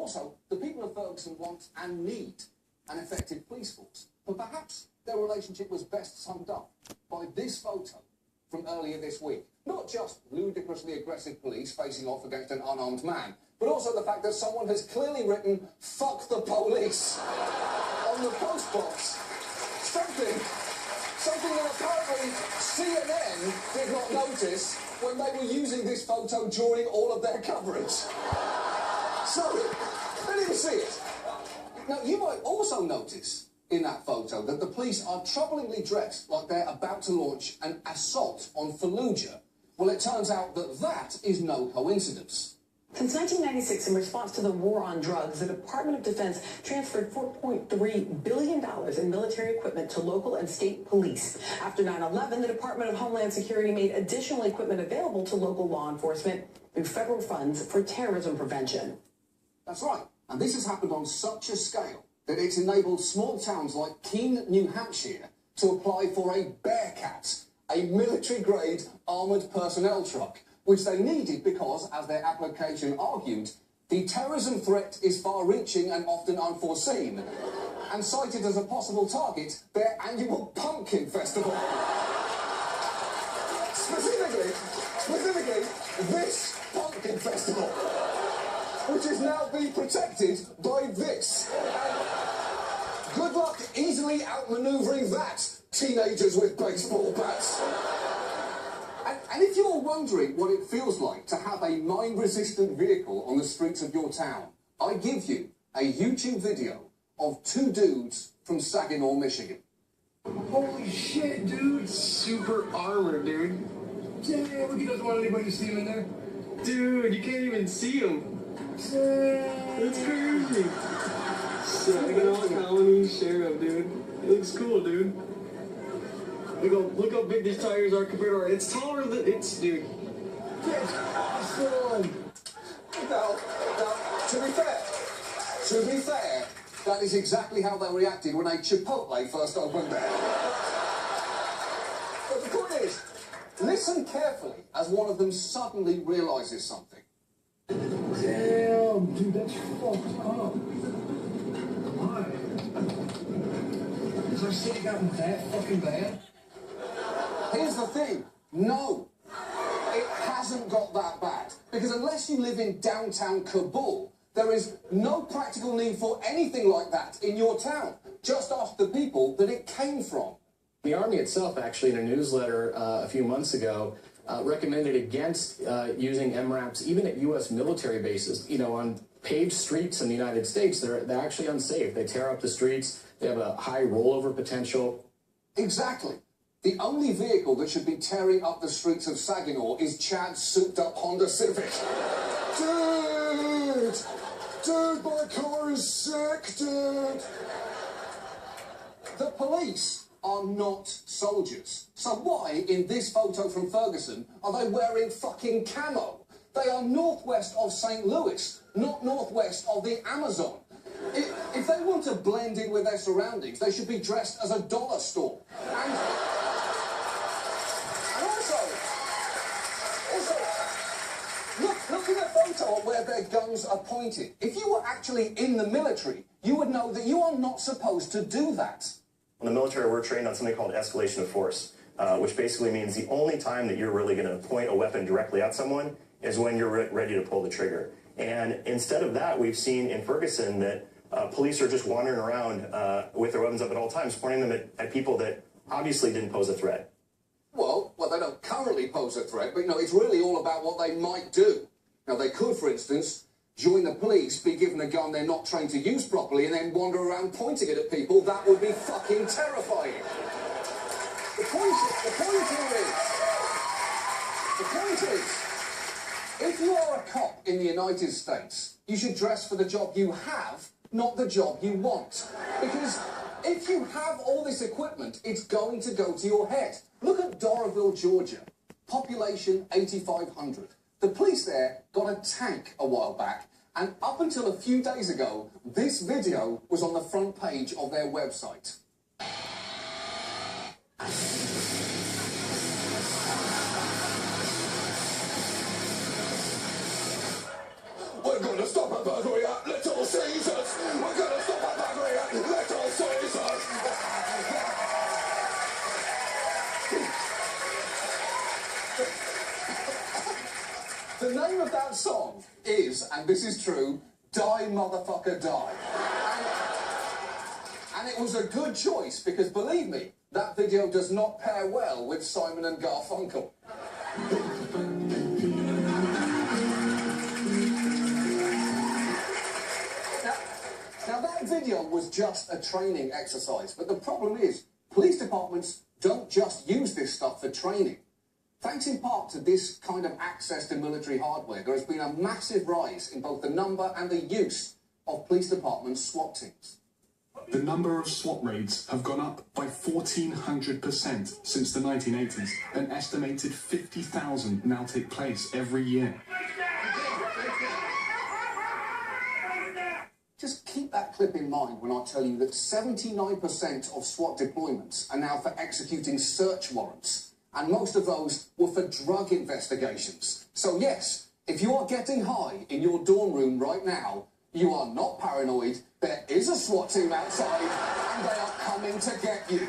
also, the people of Ferguson want and need an effective police force. But perhaps their relationship was best summed up by this photo from earlier this week. Not just ludicrously aggressive police facing off against an unarmed man, but also the fact that someone has clearly written, "Fuck the police," on the postbox. Something that apparently CNN did not notice when they were using this photo during all of their coverage. So, they didn't see it. Now, you might also notice in that photo that the police are troublingly dressed like they're about to launch an assault on Fallujah. Well, it turns out that that is no coincidence. Since 1996, in response to the war on drugs, the Department of Defense transferred $4.3 billion in military equipment to local and state police. After 9/11, the Department of Homeland Security made additional equipment available to local law enforcement through federal funds for terrorism prevention. That's right. And this has happened on such a scale that it's enabled small towns like Keene, New Hampshire, to apply for a Bearcat, a military-grade armoured personnel truck, which they needed because, as their application argued, the terrorism threat is far-reaching and often unforeseen, and cited as a possible target their annual pumpkin festival. Specifically, this pumpkin festival, which is now being protected by this. Good luck easily outmanoeuvring that, teenagers with baseball bats. And if you're wondering what it feels like to have a mine-resistant vehicle on the streets of your town, I give you a YouTube video of two dudes from Saginaw, Michigan. Holy shit, dude. Super armored, dude. Yeah, look, he doesn't want anybody to see him in there. Dude, you can't even see him. That's crazy. Saginaw County Sheriff, dude. It looks cool, dude. Look how big these tires are compared to our... It's taller than... It's... Dude. That's awesome. Now, to be fair, that is exactly how they reacted when a Chipotle first opened there. But the point is, listen carefully as one of them suddenly realises something. Damn, dude, that's fucked up. Why? Has our city gotten that fucking bad? Here's the thing, no, it hasn't got that bad. Because unless you live in downtown Kabul, there is no practical need for anything like that in your town. Just ask the people that it came from. The Army itself, actually, in a newsletter a few months ago, recommended against using MRAPs even at U.S. military bases. You know, on paved streets in the United States, they're actually unsafe. They tear up the streets. They have a high rollover potential. Exactly. The only vehicle that should be tearing up the streets of Saginaw is Chad's souped-up Honda Civic. Dude, my car is sick, dude. The police are not soldiers. So why, in this photo from Ferguson, are they wearing fucking camo? They are northwest of St. Louis, not northwest of the Amazon. If they want to blend in with their surroundings, they should be dressed as a dollar store. And look at the photo of where their guns are pointed. If you were actually in the military, you would know that you are not supposed to do that. In the military, we're trained on something called escalation of force, which basically means the only time that you're really going to point a weapon directly at someone is when you're ready to pull the trigger. And instead of that, we've seen in Ferguson that police are just wandering around with their weapons up at all times, pointing them at people that obviously didn't pose a threat. Well, they don't currently pose a threat, but, it's really all about what they might do. Now, they could, for instance, join the police, be given a gun they're not trained to use properly, and then wander around pointing it at people. That would be fucking terrifying. The point is, if you are a cop in the United States, you should dress for the job you have, not the job you want. Because if you have all this equipment, it's going to go to your head. Look at Doraville, Georgia. Population 8,500. The police there got a tank a while back, and up until a few days ago, this video was on the front page of their website. We're gonna stop a burglary at Little this is true, die motherfucker die. And it was a good choice because, believe me, that video does not pair well with Simon and Garfunkel. Now, that video was just a training exercise, but the problem is, police departments don't just use this stuff for training. Thanks in part to this kind of access to military hardware, there has been a massive rise in both the number and the use of police departments' SWAT teams. The number of SWAT raids have gone up by 1,400% since the 1980s. An estimated 50,000 now take place every year. Just keep that clip in mind when I tell you that 79% of SWAT deployments are now for executing search warrants, and most of those were for drug investigations. So yes, if you are getting high in your dorm room right now, you are not paranoid. There is a SWAT team outside, and they are coming to get you.